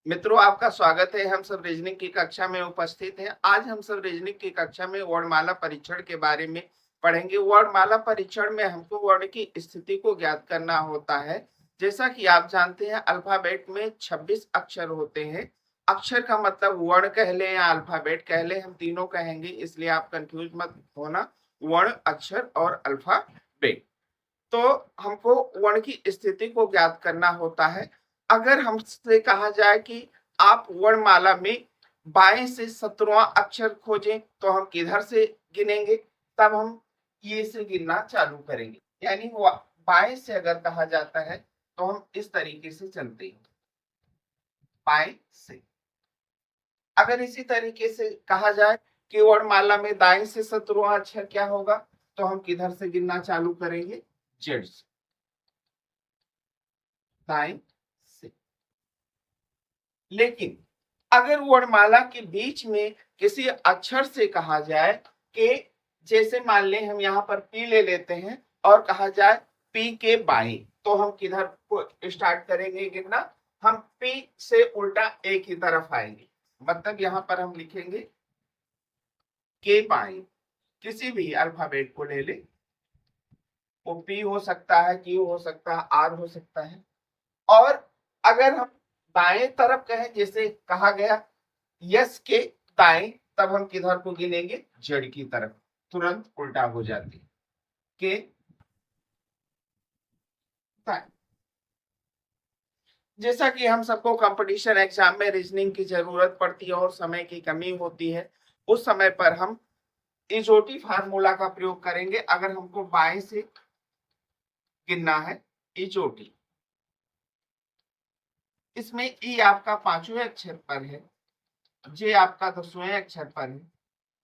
मित्रों, आपका स्वागत है। हम सब रीजनिंग की कक्षा में उपस्थित हैं। आज हम सब रीजनिंग की कक्षा में वर्णमाला परीक्षण के बारे में पढ़ेंगे। वर्णमाला परीक्षण में हमको वर्ण की स्थिति को ज्ञात करना होता है। जैसा कि आप जानते हैं, अल्फाबेट में 26 अक्षर होते हैं। अक्षर का मतलब वर्ण कह ले या अल्फाबेट कह ले, हम तीनों कहेंगे, इसलिए आप कंफ्यूज मत होना। वर्ण, अक्षर और अल्फाबेट। तो हमको वर्ण की स्थिति को ज्ञात करना होता है। अगर हमसे कहा जाए कि आप वर्णमाला में बाएं से 17वां अक्षर खोजें, तो हम किधर से गिनेंगे? तब हम ये से गिनना चालू करेंगे। यानी बाएं से अगर कहा जाता है तो हम इस तरीके से चलते हैं, बाएं से। अगर इसी तरीके से कहा जाए कि वर्णमाला में दाएं से 17वां अक्षर क्या होगा, तो हम किधर से गिनना चालू करेंगे? जेड से, दाएं से। लेकिन अगर वर्णमाला के बीच में किसी अक्षर से कहा जाए कि, जैसे मान लें हम यहाँ पर पी ले लेते हैं और कहा जाए पी के बाएं, तो हम किधर को स्टार्ट करेंगे गिनना? हम पी से उल्टा ए की तरफ आएंगे। मतलब यहाँ पर हम लिखेंगे के बाएं। किसी भी अल्फाबेट को ले ले, वो पी हो सकता है, क्यू हो सकता है, आर हो सकता है। और अगर हम दाएं तरफ कहें, जैसे कहा गया यस के दाएं, तब हम किधर को गिनेंगे? जड़ की तरफ। तुरंत उल्टा हो जाती के दाएं। जैसा कि हम सबको कंपटीशन एग्जाम में रीजनिंग की जरूरत पड़ती है और समय की कमी होती है, उस समय पर हम इजोटी फार्मूला का प्रयोग करेंगे। अगर हमको बाएं से गिनना है, इजोटी। इसमें ई आपका 5वें अक्षर पर है, जे आपका 10वें अक्षर पर है,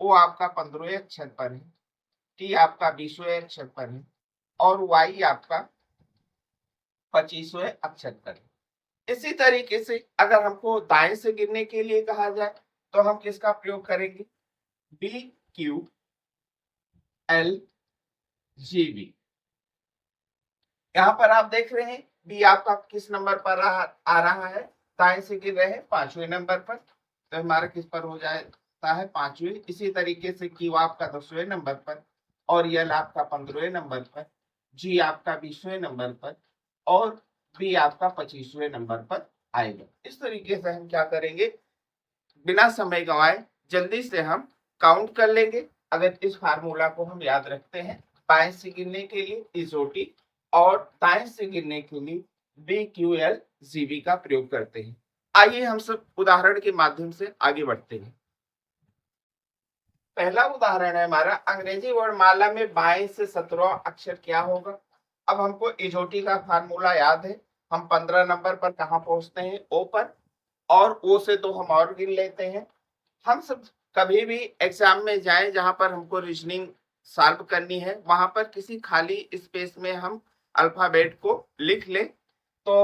ओ आपका 15वें अक्षर पर है, टी आपका 20वें अक्षर पर है और वाई आपका 25वें अक्षर पर है। इसी तरीके से अगर हमको दाएं से गिनने के लिए कहा जाए तो हम किसका प्रयोग करेंगे? B Q L G B. यहाँ पर आप देख रहे हैं बी आपका किस नंबर पर आ रहा है? दाएं से गिन रहे हैं 5वें नंबर पर, तो हमारा किस पर हो जाता है? 5वें। इसी तरीके से क्यू आपका 10वें नंबर पर और यल आपका 15वें नंबर पर, जी आपका 20वें नंबर पर और बी आपका 25वें नंबर पर आएगा। इस तरीके से हम क्या करेंगे? बिना समय गंवाए जल्दी से हम काउंट कर लेंगे। अगर इस फार्मूला को हम याद रखते हैं, बाएं से गिनने के लिए इजोटी और दाएं से गिनने के लिए बी क्यू एल जीबी का प्रयोग करते हैं। आइए हम सब उदाहरण के माध्यम से आगे बढ़ते हैं। पहला उदाहरण है हमारा, अंग्रेजी वर्णमाला में बाएं से 17वां अक्षर क्या होगा? अब हमको इजोटी का फार्मूला याद है। हम 15 नंबर पर कहाँ पहुंचते हैं? ओ पर, और ओ से तो हम और गिन लेते हैं। हम सब कभी भी एग्जाम में जाएं जहां पर हमको रीजनिंग सॉल्व करनी है, वहां पर किसी खाली स्पेस में हम अल्फाबेट को लिख लें तो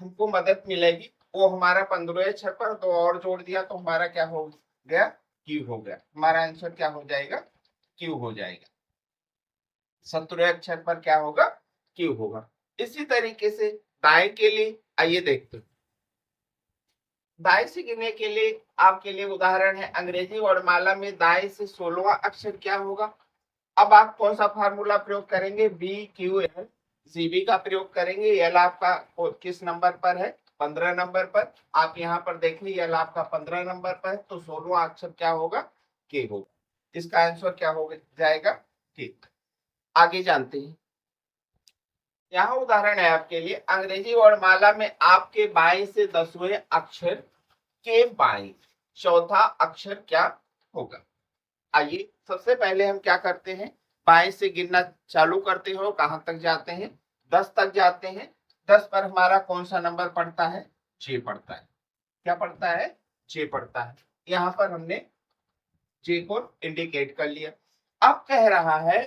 हमको मदद मिलेगी। वो हमारा 15वें अक्षर पर तो और जोड़ दिया तो हमारा क्या हो गया? क्यू हो गया। हमारा आंसर क्या हो जाएगा? क्यू हो जाएगा। 17वें अक्षर पर क्या होगा? क्यू होगा। इसी तरीके से दाएं के लिए आइए देखते हैं। दाएं से गिनने के लिए आपके लिए उदाहरण है, अंग्रेजी वर्णमाला में दाएं से 16वां अक्षर क्या होगा? अब आप कौन सा फार्मूला प्रयोग करेंगे? बी क्यू एल जीबी का प्रयोग करेंगे। एल आपका किस नंबर पर है? 15 नंबर पर। आप यहाँ पर देखिए एल आपका 15 नंबर पर है, तो 16वां अक्षर क्या होगा? के होगा। इसका आंसर क्या हो जाएगा? ठीक। आगे जानते हैं। यहाँ उदाहरण है आपके लिए, अंग्रेजी वर्णमाला में आपके बाएं से 10वें अक्षर के बाएं चौथा अक्षर क्या होगा? आइए सबसे पहले हम क्या करते हैं? बाएं से गिनना चालू करते हो। कहां तक जाते हैं? 10 तक जाते हैं। 10 पर हमारा कौन सा नंबर पड़ता है? जे पड़ता है। क्या पड़ता है? जे पड़ता है। यहाँ पर हमने जे को इंडिकेट कर लिया। अब कह रहा है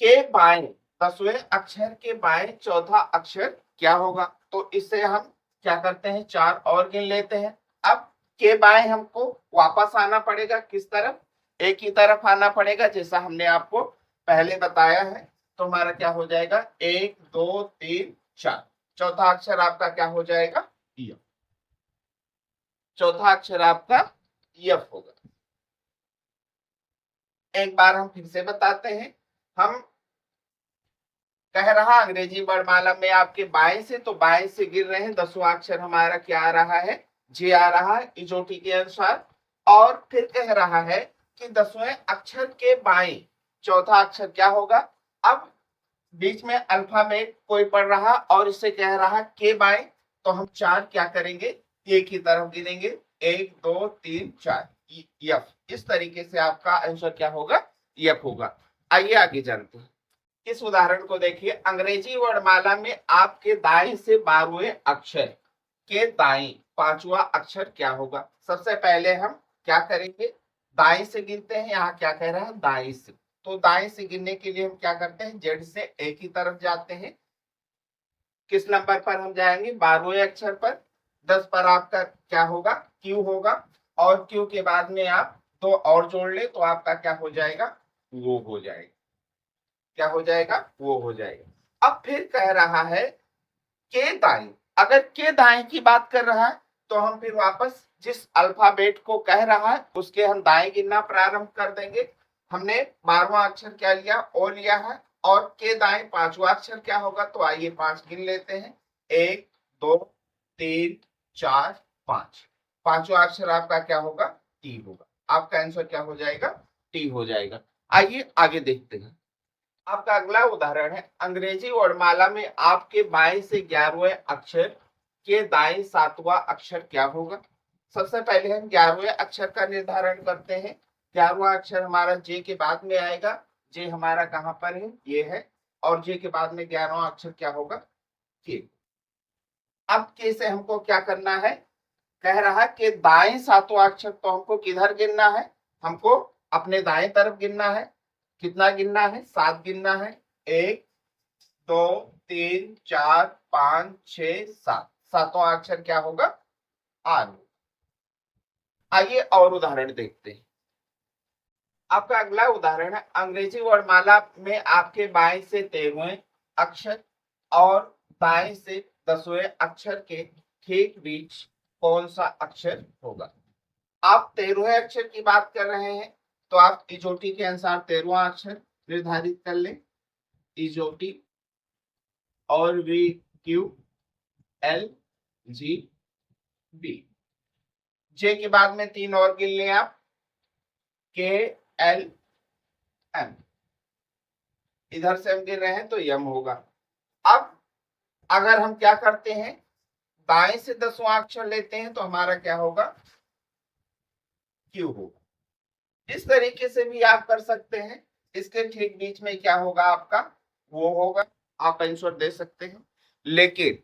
के बाएं 10वें अक्षर के बाएं चौथा अक्षर क्या होगा? तो इससे हम क्या करते हैं? 4 और गिन लेते हैं। अब के बाएं हमको वापस आना पड़ेगा। किस तरफ? ए की तरफ आना पड़ेगा, जैसा हमने आपको पहले बताया है। तो हमारा क्या हो जाएगा? 1 2 3 4। चौथा अक्षर आपका क्या हो जाएगा? यफ। चौथा अक्षर आपका यफ होगा। एक बार हम फिर से बताते हैं। हम कह रहा अंग्रेजी वर्णमाला में आपके बाएं से, तो बाएं से गिर रहे हैं। 10वां अक्षर हमारा क्या आ रहा है? जे आ रहा है इजोटी के अनुसार। और फिर कह रहा है कि 10वें अक्षर के बाएं चौथा अक्षर क्या होगा? अब बीच में अल्फाबेट कोई पढ़ रहा और इससे कह रहा के बाएं, तो हम 4 क्या करेंगे? एक ही तरफ गिनेंगे। 1 2 3 4 यफ। इस तरीके से आपका आंसर क्या होगा? यफ होगा। आइए आगे जानते हैं। इस उदाहरण को देखिए। अंग्रेजी वर्णमाला में आपके दाएं से 12वें अक्षर के दाएं 5वां अक्षर क्या होगा? सबसे पहले हम क्या करेंगे? दाएं से गिनते हैं। यहाँ क्या कह रहा है? दाएं से। तो दाएं से गिनने के लिए हम क्या करते हैं? जेड से एक ही तरफ जाते हैं। किस नंबर पर हम जाएंगे? 12वें अक्षर पर। 10 पर आपका क्या होगा? क्यू होगा। और क्यू के बाद में आप 2 और जोड़ ले तो आपका क्या हो जाएगा? वो हो जाएगा। क्या हो जाएगा? वो हो जाएगा। अब फिर कह रहा है के दाएं। अगर के दाएं की बात कर रहा है तो हम फिर वापस जिस अल्फाबेट को कह रहा है उसके हम दाएं गिनना प्रारंभ कर देंगे। हमने 12वां अक्षर क्या लिया? ओ लिया है। और के दाएं 5वां अक्षर क्या होगा? तो आइए 5 गिन लेते हैं। 1 2 3 4 5। 5वां अक्षर आपका क्या होगा? टी होगा। आपका आंसर क्या हो जाएगा? टी हो जाएगा। आइए आगे देखते हैं। आपका अगला उदाहरण है। अंग्रेजी वर्णमाला में आपके बाएं से 11वें अक्षर के दाएं 7वां अक्षर क्या होगा? सबसे पहले हम 11वें अक्षर का निर्धारण करते हैं। 11वां अक्षर हमारा जे के बाद में आएगा। जे हमारा कहां पर है? ये है। और जे के बाद में 11वां अक्षर क्या होगा? के। अब के से हमको क्या करना है? कह रहा है कि दाएं 7वां अक्षर, तो हमको किधर गिनना है? हमको अपने दाएं तरफ गिनना है। कितना गिनना है? 7 गिनना है। 1 2 3 4 5 6 7। 7वां अक्षर क्या होगा? आर। आइए और उदाहरण देखते हैं। आपका अगला उदाहरण है। अंग्रेजी वर्णमाला में आपके बाएं से 13वें अक्षर और दाएं से 10वें अक्षर के ठीक बीच कौन सा अक्षर होगा? आप 13वें अक्षर की बात कर रहे हैं तो आप इजोटी के अनुसार 13वां अक्षर निर्धारित कर लें। इजोटी और V Q L G B. J के बाद में 3 और गिन लें आप। के एल एम। इधर से हम गिन रहे हैं तो यम होगा। अब अगर हम क्या करते हैं? दाएं से 10वां अक्षर लेते हैं तो हमारा क्या होगा? क्यू होगा। इस तरीके से भी आप कर सकते हैं। इसके ठीक बीच में क्या होगा आपका? वो होगा। आप आंसर दे सकते हैं। लेकिन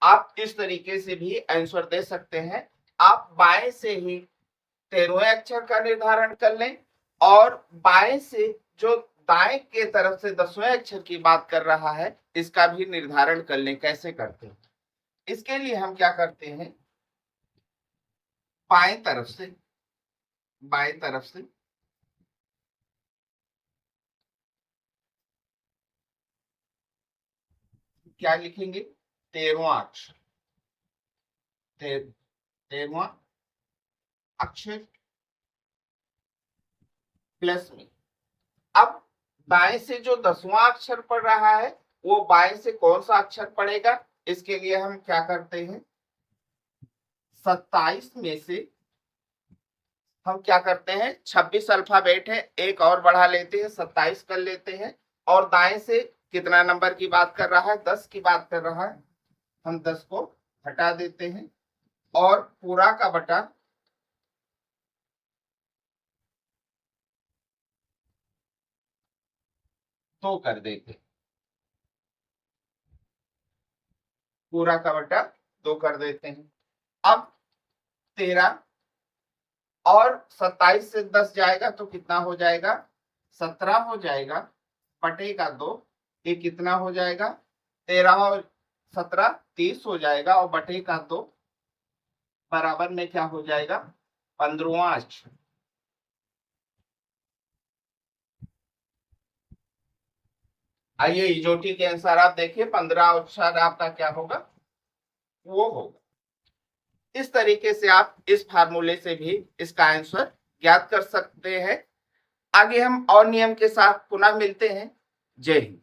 आप इस तरीके से भी आंसर दे सकते हैं। आप बाएं से ही 13वें अक्षर का निर्धारण कर लें और बाएं से जो दाएं के तरफ से 10वें अक्षर की बात कर रहा है इसका भी निर्धारण कर लें। कैसे करते हैं? इसके लिए हम क्या करते हैं? बाएं तरफ से क्या लिखेंगे? 13वां अक्षर। 13वां अक्षर प्लस में। अब बाएं से जो 10वां अक्षर पढ़ रहा है वो बाएं से कौन सा अक्षर पढ़ेगा? इसके लिए हम क्या करते हैं? 27 में से हम क्या करते हैं? 26 अल्फाबेट है, एक और बढ़ा लेते हैं, 27 कर लेते हैं। और दाएं से कितना नंबर की बात कर रहा है? 10 की बात कर रहा है। हम 10 को हटा देते हैं और पूरा का बटा दो कर देते। पूरा का बटा 2 कर देते हैं। अब 13 और 27 से 10 जाएगा तो कितना हो जाएगा? 17 हो जाएगा। बटे का 2। ये कितना हो जाएगा? 13 और 17 30 हो जाएगा और बटे का 2 बराबर में क्या हो जाएगा? 15वां अक्षर। आइए इजोटी के अनुसार आप देखिए 15 अक्षर आपका क्या होगा? वो होगा। इस तरीके से आप इस फार्मूले से भी इसका आंसर ज्ञात कर सकते हैं। आगे हम और नियम के साथ पुनः मिलते हैं। जय हिंद।